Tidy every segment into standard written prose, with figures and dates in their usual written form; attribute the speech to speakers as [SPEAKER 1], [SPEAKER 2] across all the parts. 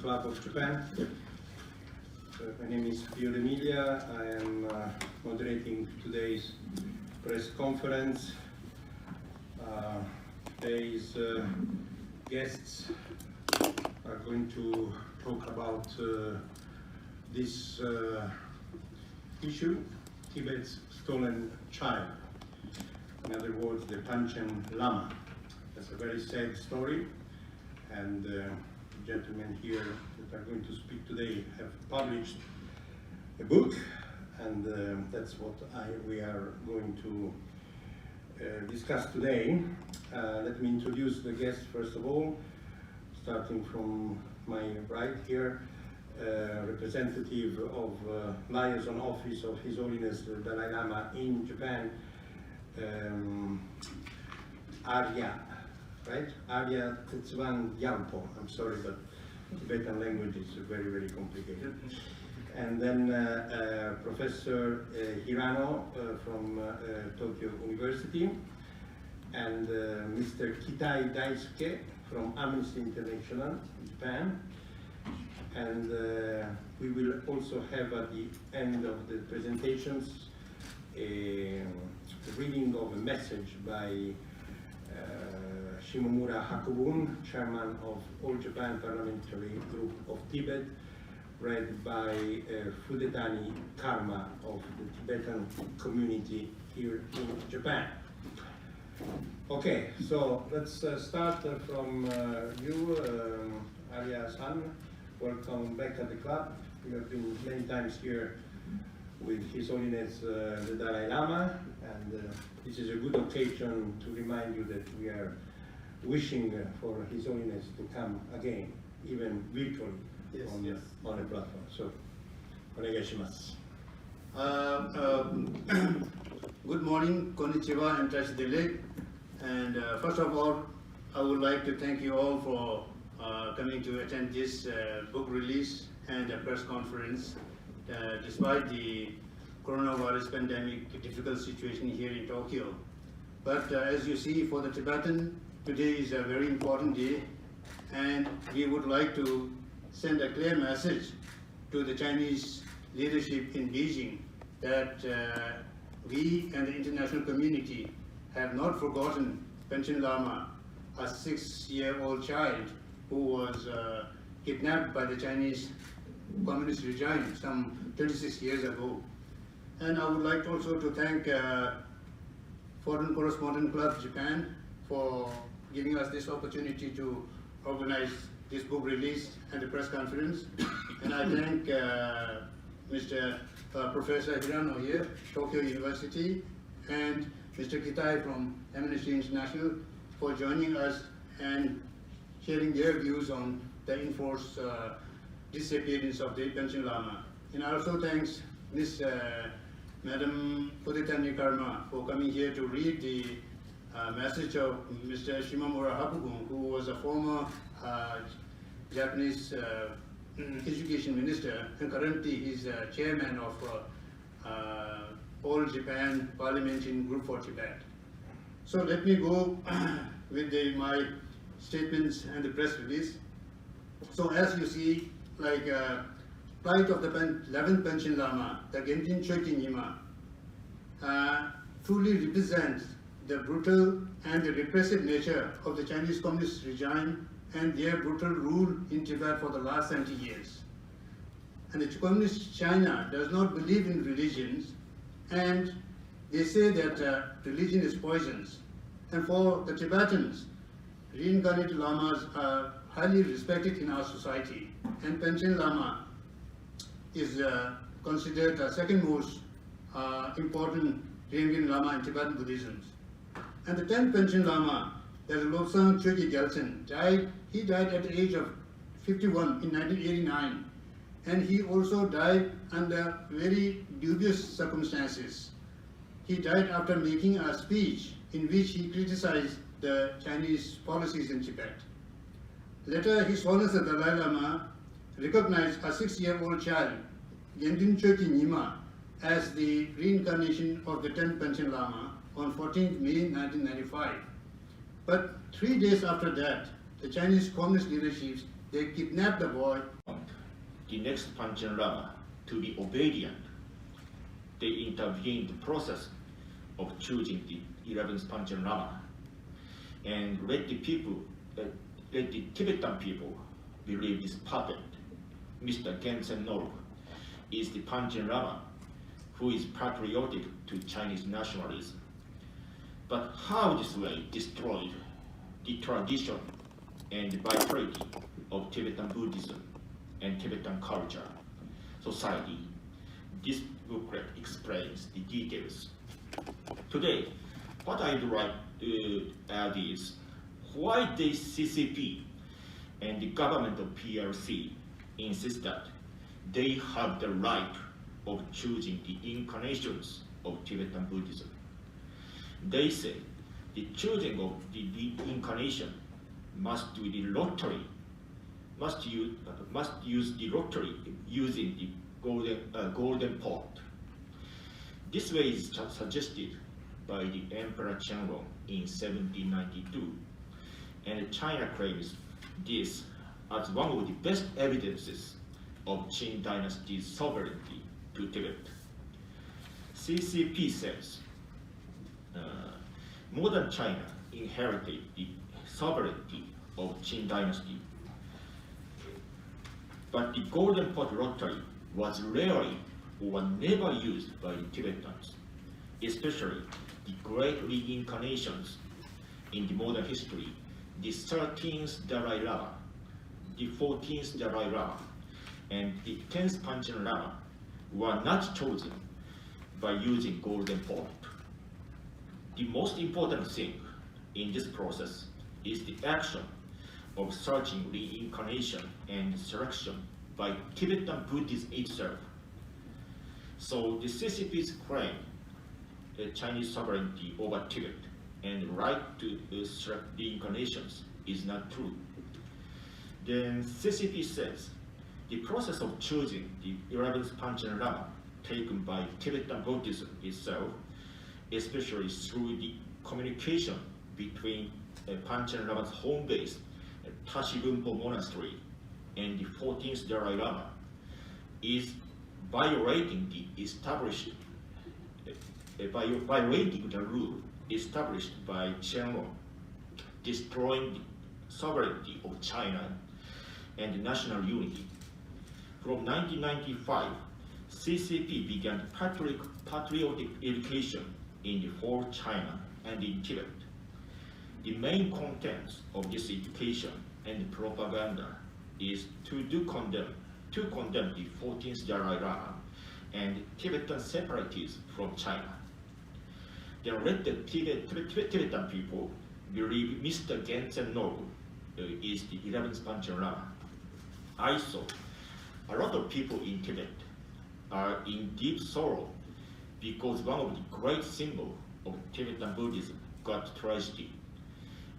[SPEAKER 1] Club of Japan. My name is Pio D'Emilia. I am moderating today's press conference. Today's guests are going to talk about this issue, Tibet's stolen child. In other words, the Panchen Lama. That's a very sad story, and the gentlemen here that are going to speak today have published a book, and that's what we are going to discuss today. Let me introduce the guests first of all, starting from my right here, representative of Liaison Office of His Holiness the Dalai Lama in Japan, Arya, right? Arya Tswan Gyalpo. I'm sorry, but Tibetan language is very, very complicated. And then Professor Hirano from Tokyo University, and Mr. Kitai Daisuke from Amnesty International in Japan. And we will also have at the end of the presentations a reading of a message by Shimomura Hakobun, chairman of All Japan Parliamentary Group of Tibet, read by Fudetani Karma of the Tibetan community here in Japan. Okay, so let's start from you, Arya-san. Welcome back at the club. You have been many times here with His Holiness the Dalai Lama, and this is a good occasion to remind you that we are wishing for His Holiness to come again, even virtually, on a platform. So, onegaishimasu.
[SPEAKER 2] Good morning, konnichiwa and tashidele. And first of all, I would like to thank you all for coming to attend this book release and press conference. Despite the coronavirus pandemic difficult situation here in Tokyo. But as you see, for the Tibetan, today is a very important day, and we would like to send a clear message to the Chinese leadership in Beijing that we and the international community have not forgotten Panchen Lama, a 6-year-old child who was kidnapped by the Chinese communist regime some 26 years ago. And I would like also to thank Foreign Correspondent Club Japan for giving us this opportunity to organize this book release and the press conference. And I thank Mr. Professor Hirano here, Tokyo University, and Mr. Kitai from Amnesty International for joining us and sharing their views on the enforced disappearance of the Panchen Lama. And I also thanks Miss Madam Fudetani Karma for coming here to read the message of Mr. Shimomura Hakobun, who was a former Japanese education minister, and currently he's chairman of All Japan Parliamentary Group for Tibet. So let me go with my statements and the press release. So as you see, like plight of the 11th Panchen Lama, the Genjin Chökyi Nyima, truly represents the brutal and the repressive nature of the Chinese Communist regime and their brutal rule in Tibet for the last 70 years. And the Communist China does not believe in religions, and they say that religion is poisonous. And for the Tibetans, reincarnated lamas are highly respected in our society, and Panchen Lama is considered the second most important reincarnated lama in Tibetan Buddhism. And the 10th Panchen Lama, that is Lobsang Chökyi Gyaltsen, he died at the age of 51 in 1989, and he also died under very dubious circumstances. He died after making a speech in which he criticized the Chinese policies in Tibet. Later, His Holiness the Dalai Lama recognized a 6-year-old child, Genjin Chökyi Nyima, as the reincarnation of the 10th Panchen Lama on 14th May 1995. But 3 days after that, the Chinese Communist leadership They kidnapped the boy.
[SPEAKER 3] The next Panchen Lama to be obedient. They intervened the process of choosing the 11th Panchen Lama and let the Tibetan people believe this puppet, Mr. Gensen Noru, is the Panchen Lama who is patriotic to Chinese nationalism. But how this way destroyed the tradition and vitality of Tibetan Buddhism and Tibetan culture, society? This booklet explains the details. Today, what I'd like to add is why the CCP and the government of PRC insist that they have the right of choosing the incarnations of Tibetan Buddhism. They say the choosing of the incarnation must do the lottery, must use the lottery using the golden pot. This way is suggested by the Emperor Qianlong in 1792, and China claims this as one of the best evidences of Qing dynasty's sovereignty to Tibet. CCP says modern China inherited the sovereignty of Qing dynasty, but the golden pot lottery was rarely or never used by the Tibetans, especially the great reincarnations in the modern history, the 13th Dalai Lama, the 14th Dalai Lama, and the 10th Panchen Lama were not chosen by using golden pot. The most important thing in this process is the action of searching reincarnation and selection by Tibetan Buddhism itself. So the CCP's claim Chinese sovereignty over Tibet and right to select reincarnations is not true. Then CCP says the process of choosing the 11th Panchen Lama taken by Tibetan Buddhism itself, especially through the communication between Panchen Lama's home base, Tashi Bunpo Monastery, and the 14th Dalai Lama, is violating the established, violating the rule established by Qianlong, destroying the sovereignty of China and national unity. From 1995, CCP began patriotic education in the whole China and in Tibet. The main contents of this education and propaganda is to condemn the 14th Dalai Lama and Tibetan separatists from China. Then let the Tibetan people believe Mr. Gensen Noru is the 11th Panchen Lama. I saw a lot of people in Tibet are in deep sorrow because one of the great symbols of Tibetan Buddhism got tragedy,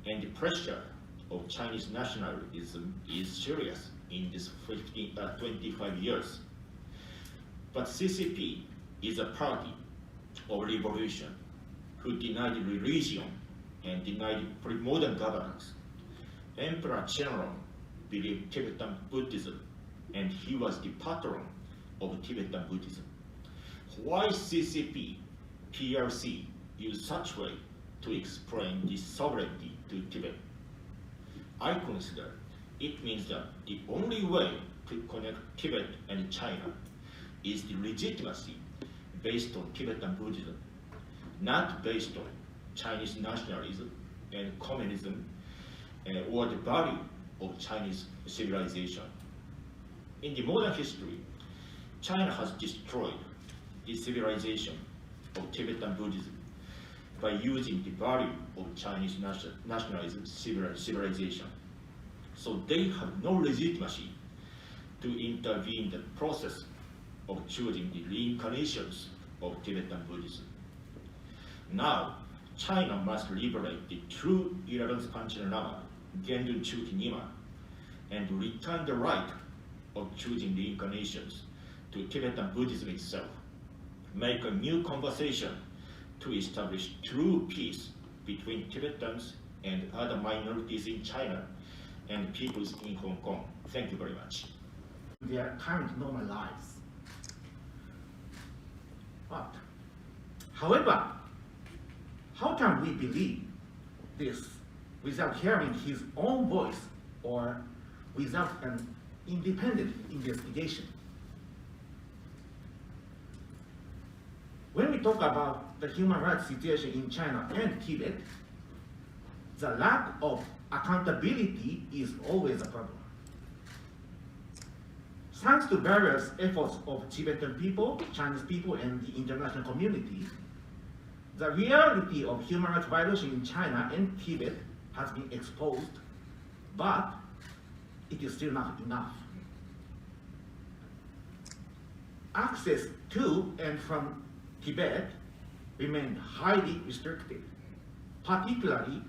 [SPEAKER 3] and the pressure of Chinese nationalism is serious in this 25 years. But CCP is a party of revolution who denied religion and denied pre-modern governance. Emperor Qianlong believed Tibetan Buddhism, and he was the patron of Tibetan Buddhism. Why CCP, PRC use such way to explain this sovereignty to Tibet? I consider it means that the only way to connect Tibet and China is the legitimacy based on Tibetan Buddhism, not based on Chinese nationalism and communism or the value of Chinese civilization. In the modern history, China has destroyed the civilization of Tibetan Buddhism by using the value of Chinese nationalism civilization. So they have no legitimacy to intervene in the process of choosing the reincarnations of Tibetan Buddhism. Now, China must liberate the true 11th Panchen Lama, Gendun Chuki Nima, and return the right of choosing reincarnations to Tibetan Buddhism itself. Make a new conversation to establish true peace between Tibetans and other minorities in China and peoples in Hong Kong. Thank you very much.
[SPEAKER 4] Their current normal lives. But, however, how can we believe this without hearing his own voice or without an independent investigation? When we talk about the human rights situation in China and Tibet, the lack of accountability is always a problem. Thanks to various efforts of Tibetan people, Chinese people, and the international community, the reality of human rights violation in China and Tibet has been exposed, but it is still not enough. Access to and from Tibet remained highly restricted, particularly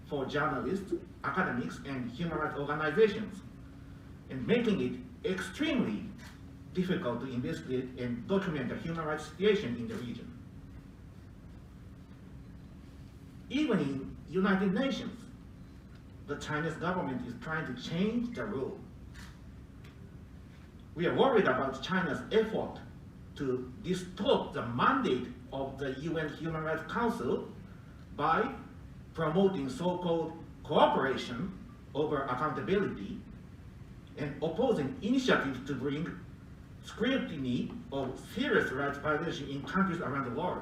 [SPEAKER 4] for journalists, academics, and human rights organizations, and making it extremely difficult to investigate and document the human rights situation in the region. Even in United Nations, the Chinese government is trying to change the rule. We are worried about China's effort to distort the mandate of the UN Human Rights Council by promoting so-called cooperation over accountability and opposing initiatives to bring scrutiny of serious rights violations in countries around the world.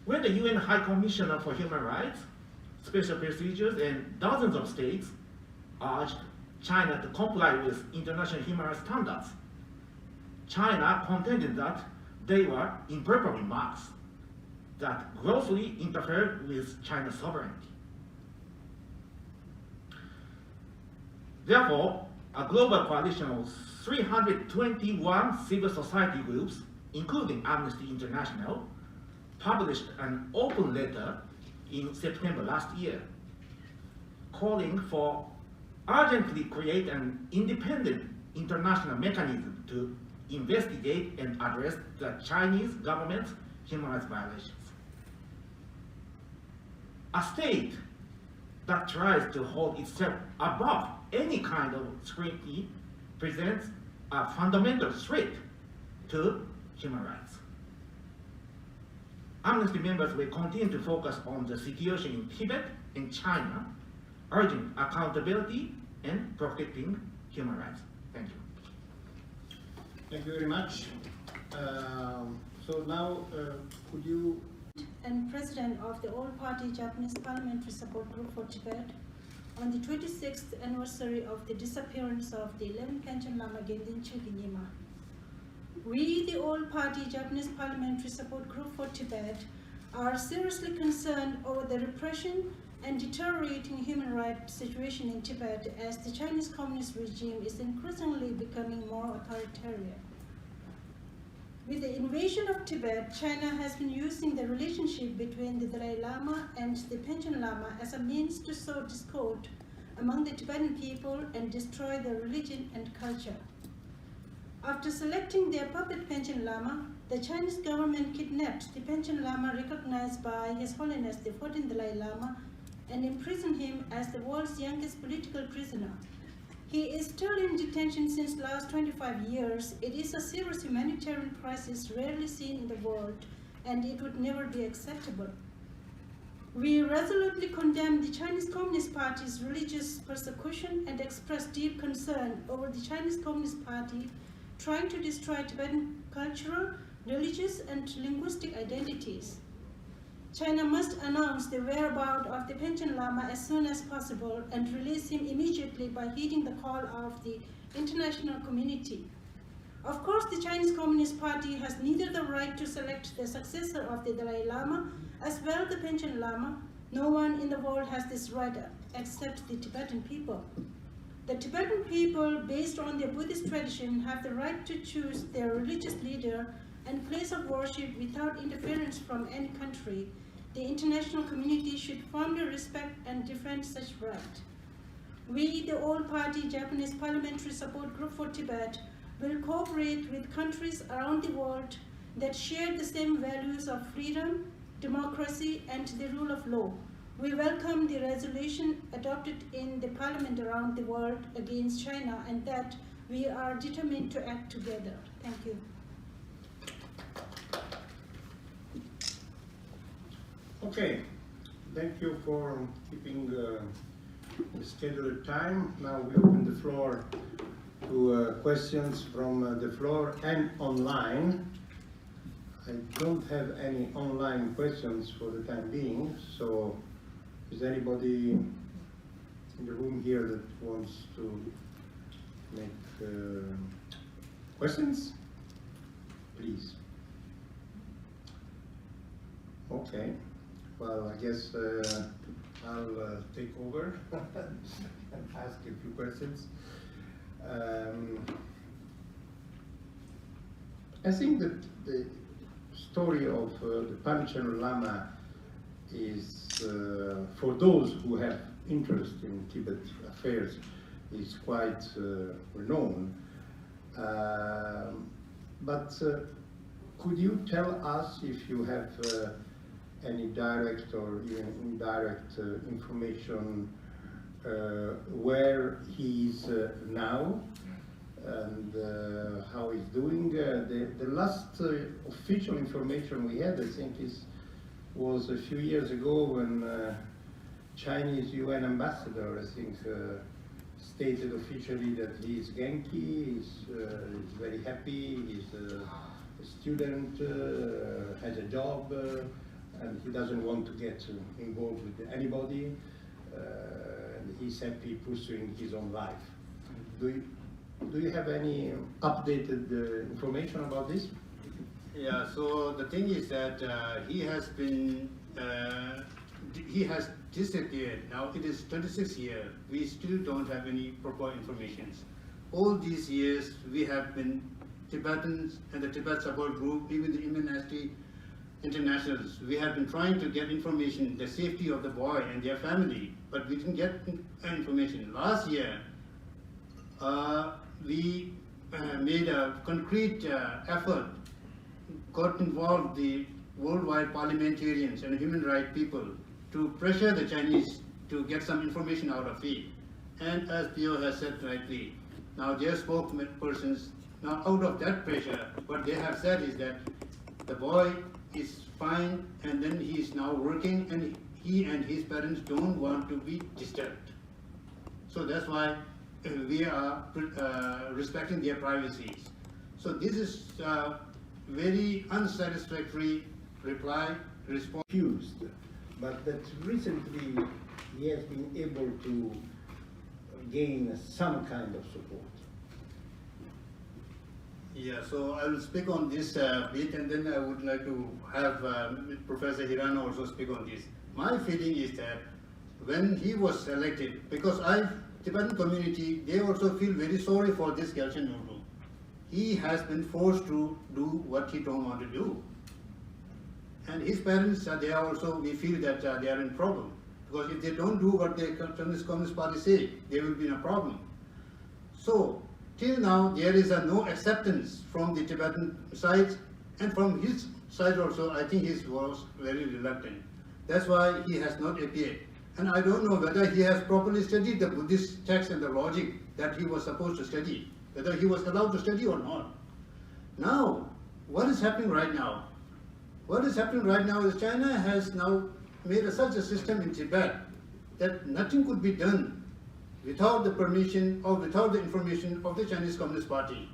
[SPEAKER 4] When the UN High Commissioner for Human Rights, Special Procedures, and dozens of states urged China to comply with international human rights standards, China contended that they were improper remarks that grossly interfered with China's sovereignty. Therefore, a global coalition of 321 civil society groups, including Amnesty International, published an open letter in September last year, calling for urgently create an independent international mechanism to investigate and address the Chinese government's human rights violations. A state that tries to hold itself above any kind of scrutiny presents a fundamental threat to human rights. Amnesty members will continue to focus on the situation in Tibet and China, urging accountability and protecting human rights. Thank you.
[SPEAKER 2] Thank you very much. So now, could you...
[SPEAKER 5] And President of the All-Party Japanese Parliamentary Support Group for Tibet, on the 26th anniversary of the disappearance of the 11th Panchen Lama Gendin Chögyam Nyima. We, the All-Party Japanese Parliamentary Support Group for Tibet, are seriously concerned over the repression and deteriorating human rights situation in Tibet as the Chinese Communist regime is increasingly becoming more authoritarian. With the invasion of Tibet, China has been using the relationship between the Dalai Lama and the Panchen Lama as a means to sow discord among the Tibetan people and destroy their religion and culture. After selecting their puppet Panchen Lama, the Chinese government kidnapped the Panchen Lama recognized by His Holiness the 14th Dalai Lama and imprisoned him as the world's youngest political prisoner. He is still in detention since last 25 years. It is a serious humanitarian crisis rarely seen in the world, and it would never be acceptable. We resolutely condemn the Chinese Communist Party's religious persecution and express deep concern over the Chinese Communist Party trying to destroy Tibetan cultural, religious, and linguistic identities. China must announce the whereabouts of the Panchen Lama as soon as possible and release him immediately by heeding the call of the international community. Of course, the Chinese Communist Party has neither the right to select the successor of the Dalai Lama as well the Panchen Lama. No one in the world has this right except the Tibetan people. The Tibetan people, based on their Buddhist tradition, have the right to choose their religious leader and place of worship without interference from any country. The international community should firmly respect and defend such right. We, the All-Party Japanese Parliamentary Support Group for Tibet, will cooperate with countries around the world that share the same values of freedom, democracy, and the rule of law. We welcome the resolution adopted in the Parliament around the world against China and that we are determined to act together. Thank you.
[SPEAKER 1] Okay, thank you for keeping the scheduled time. Now we open the floor to questions from the floor and online. I don't have any online questions for the time being, so is anybody in the room here that wants to make questions? Please. Okay. Well, I guess I'll take over and ask a few questions. I think that the story of the Panchen Lama is, for those who have interest in Tibet affairs, is quite well known. But could you tell us if you have any direct or even indirect information where he is now and how he's doing? The last official information we had, I think, was a few years ago when Chinese UN ambassador, I think, stated officially that he's Genki, he's very happy, he's a student, has a job, and he doesn't want to get involved with anybody. And he's happy pursuing his own life. Do you have any updated information about this?
[SPEAKER 2] Yeah, so the thing is that he has disappeared. Now it is 26 years. We still don't have any proper information. All these years we have been Tibetans and the Tibet support group, even the Amnesty Internationals, we have been trying to get information, the safety of the boy and their family, but we didn't get information. Last year, we made a concrete effort, got involved the worldwide parliamentarians and human rights people to pressure the Chinese to get some information out of it. And as Pio has said rightly, now their spokespersons, now out of that pressure, what they have said is that the boy is fine and then he is now working and he and his parents don't want to be disturbed. So that's why we are respecting their privacies. So this is a very unsatisfactory response.
[SPEAKER 1] Accused, but that recently he has been able to gain some kind of support.
[SPEAKER 2] Yeah, so I will speak on this bit and then I would like to have Professor Hirano also speak on this. My feeling is that when he was elected, because Tibetan community, they also feel very sorry for this Gyaltsen Nodru. He has been forced to do what he don't want to do. And his parents, they are also, we feel that they are in problem. Because if they don't do what the Communist Party say, they will be in a problem. So, till now, there is no acceptance from the Tibetan side, and from his side also, I think he was very reluctant. That's why he has not appeared. And I don't know whether he has properly studied the Buddhist text and the logic that he was supposed to study, whether he was allowed to study or not. Now, what is happening right now? What is happening right now is China has now made such a system in Tibet that nothing could be done without the permission or without the information of the Chinese Communist Party.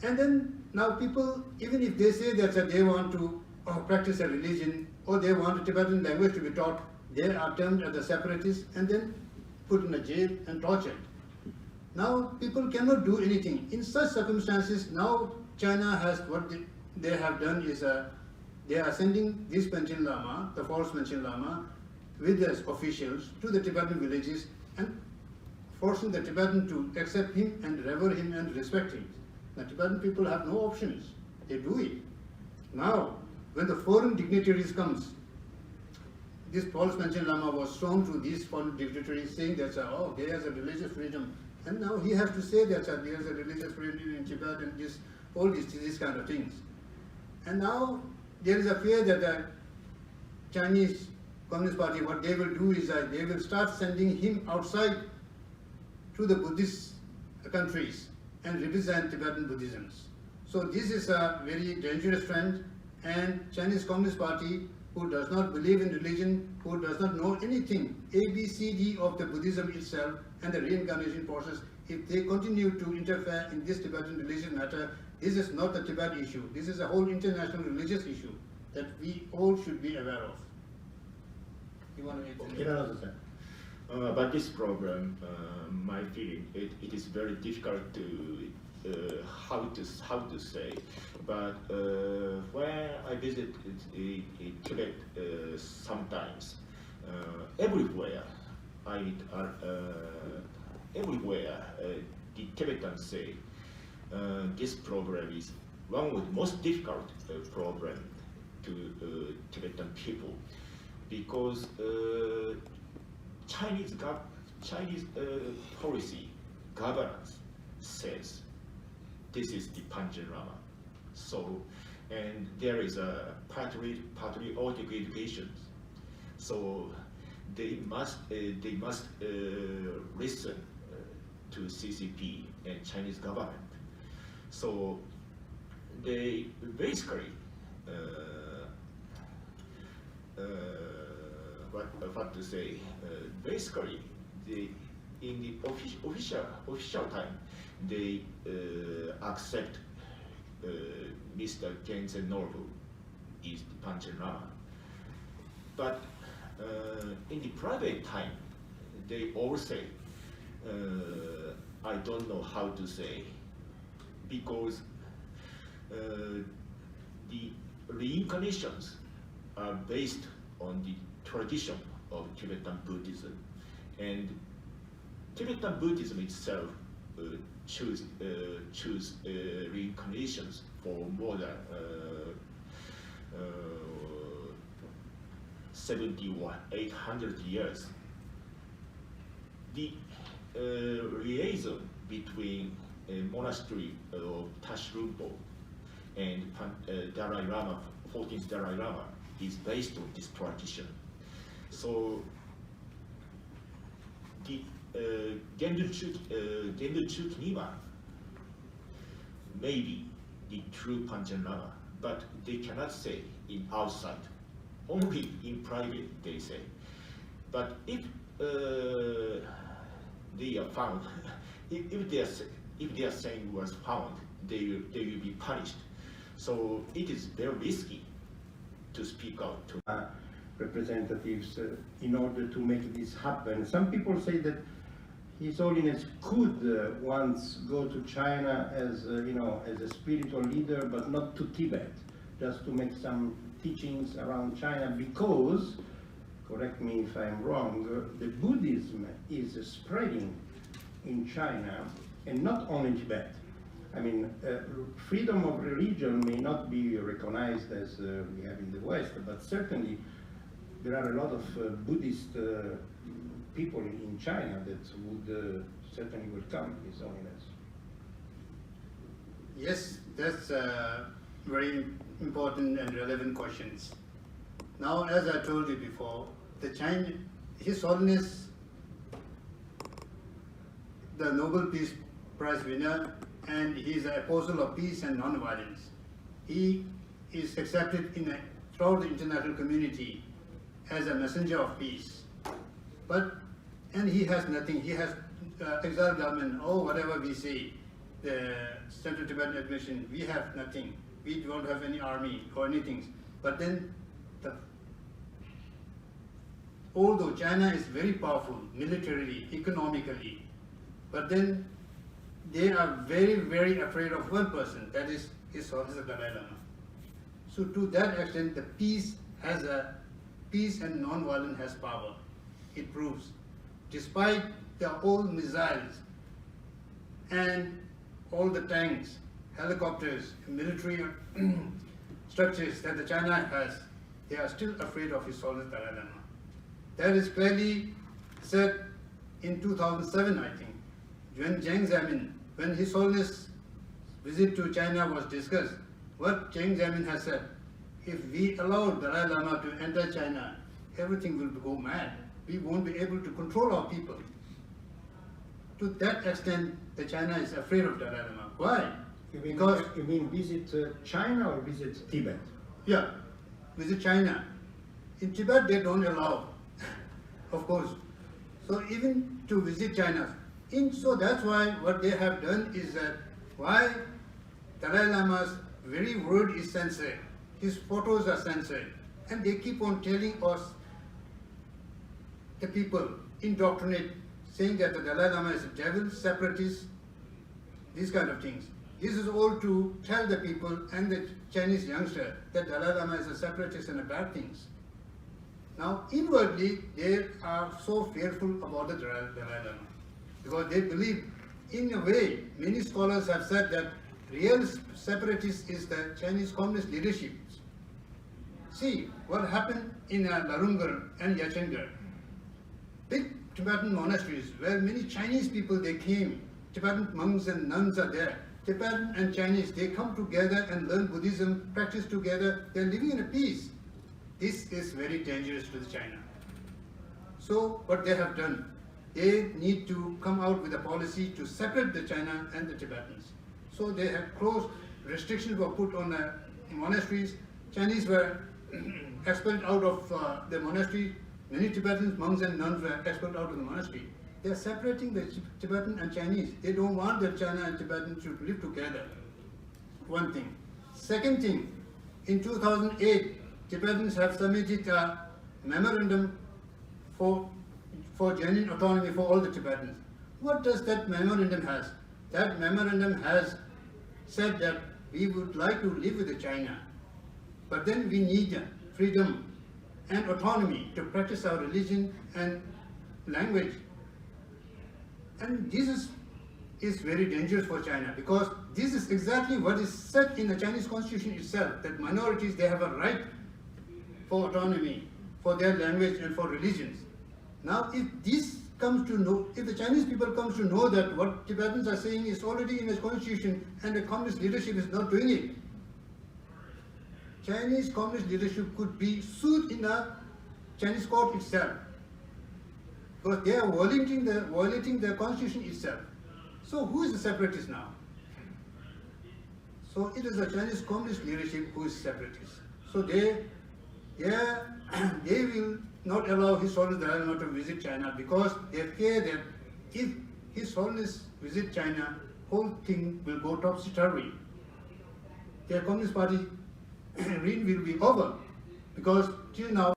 [SPEAKER 2] And then now people, even if they say that they want to practice a religion or they want a Tibetan language to be taught, they are termed as the separatists and then put in a jail and tortured. Now people cannot do anything. In such circumstances, now China has, what they have done is they are sending this Panchen Lama, the false Panchen Lama, with the officials to the Tibetan villages and forcing the Tibetan to accept him and revere him and respect him. The Tibetan people have no options. They do it. Now, when the foreign dignitaries comes, this false Panchen Lama was shown to these foreign dignitaries saying that, oh, there is a religious freedom. And now he has to say that there is a religious freedom in Tibet and all these kind of things. And now there is a fear that the Chinese Communist Party, what they will do is that they will start sending him outside to the Buddhist countries and represent Tibetan Buddhism. So this is a very dangerous trend, and Chinese Communist Party, who does not believe in religion, who does not know anything, ABCD of the Buddhism itself and the reincarnation process, if they continue to interfere in this Tibetan religious matter, this is not a Tibet issue. This is a whole international religious issue that we all should be aware of. You want to add?
[SPEAKER 3] About this program, my feeling, it is very difficult to how to say, but when I visit Tibet sometimes, everywhere everywhere the Tibetans say this program is one of the most difficult program to Tibetan people, because Chinese policy governance says this is the Panchen Lama. So, and there is a patriotic education. So they must listen to CCP and Chinese government. So they basically what to say? Basically, in the official time, they accept Mr. Genzen Nobu is the Panchen Lama. But in the private time, they all say, I don't know how to say, because the reincarnations are based on the tradition of Tibetan Buddhism, and Tibetan Buddhism itself choose reincarnations for more than 70 or 800 years. The liaison between a monastery of Tashrumpo and Dalai Lama, 14th Dalai Lama, is based on this tradition. So the Gendu Chukinima may be the true Panchen Lama, but they cannot say in outside. Only in private they say. But if they are found, if they are saying was found, they will be punished. So it is very risky to speak out to
[SPEAKER 1] representatives in order to make this happen. Some people say that His Holiness could once go to China as as a spiritual leader, but not to Tibet, just to make some teachings around China, because, correct me if I'm wrong, the Buddhism is spreading in China, and not only Tibet. I mean, freedom of religion may not be recognized as we have in the West, but certainly there are a lot of Buddhist people in China that would certainly welcome His Holiness.
[SPEAKER 2] Yes, that's very important and relevant questions. Now, as I told you before, His Holiness, the Nobel Peace Prize winner, and he is an apostle of peace and non-violence. He is accepted throughout the international community as a messenger of peace. And he has nothing. He has exiled government, or whatever we say, the Central Tibetan Administration, we have nothing. We don't have any army or anything. But then, although China is very powerful militarily, economically, but then they are very, very afraid of one person, that is His Holiness the Dalai Lama. So to that extent, the peace and non-violence has power. It proves, despite all missiles and all the tanks, helicopters, military structures that the China has, they are still afraid of His Holiness Dalai Lama. That is clearly said in 2007, I think, when His Holiness visit to China was discussed. What Jiang Zemin has said, if we allow Dalai Lama to enter China, everything will go mad. We won't be able to control our people. To that extent, the China is afraid of Dalai Lama. Why? Because
[SPEAKER 6] you mean visit China or visit Tibet?
[SPEAKER 2] yeah, visit China. In Tibet, they don't allow, of course. So even to visit China. So that's why what they have done is that why Dalai Lama's very word is censored. His photos are censored. And they keep on telling us, the people, indoctrinate, saying that the Dalai Lama is a devil, separatist, these kind of things. This is all to tell the people and the Chinese youngster that Dalai Lama is a separatist and a bad things. Now, inwardly, they are so fearful about the Dalai Lama because they believe, in a way, many scholars have said that real separatist is the Chinese communist leadership. See what happened in Larungar and Yachengar. Big Tibetan monasteries where many Chinese people they came, Tibetan monks and nuns are there. Tibetan and Chinese, they come together and learn Buddhism, practice together, they're living in a peace. This is very dangerous to China. So what they have done, they need to come out with a policy to separate the China and the Tibetans. So they have closed, restrictions were put on the monasteries. Chinese were expelled out of the monastery. Many Tibetan monks and nuns were expelled out of the monastery. They are separating the Tibetan and Chinese. They don't want that China and Tibetan to live together. One thing. Second thing, in 2008, Tibetans have submitted a memorandum for genuine autonomy for all the Tibetans. What does that memorandum has? That memorandum has said that we would like to live with China, but then we need freedom and autonomy to practice our religion and language. And this is very dangerous for China because this is exactly what is said in the Chinese constitution itself, that minorities, they have a right for autonomy, for their language and for religions. Now if this comes to know, if the Chinese people comes to know that what Tibetans are saying is already in the constitution and the communist leadership is not doing it, Chinese communist leadership could be sued in the Chinese court itself because they are violating the constitution itself. So who is the separatist now? So it is the Chinese communist leadership who is separatist. So they will not allow His Holiness Dalai Lama to visit China because they fear that if His Holiness visit China, whole thing will go topsy-turvy. Their Communist Party reign will be over because till now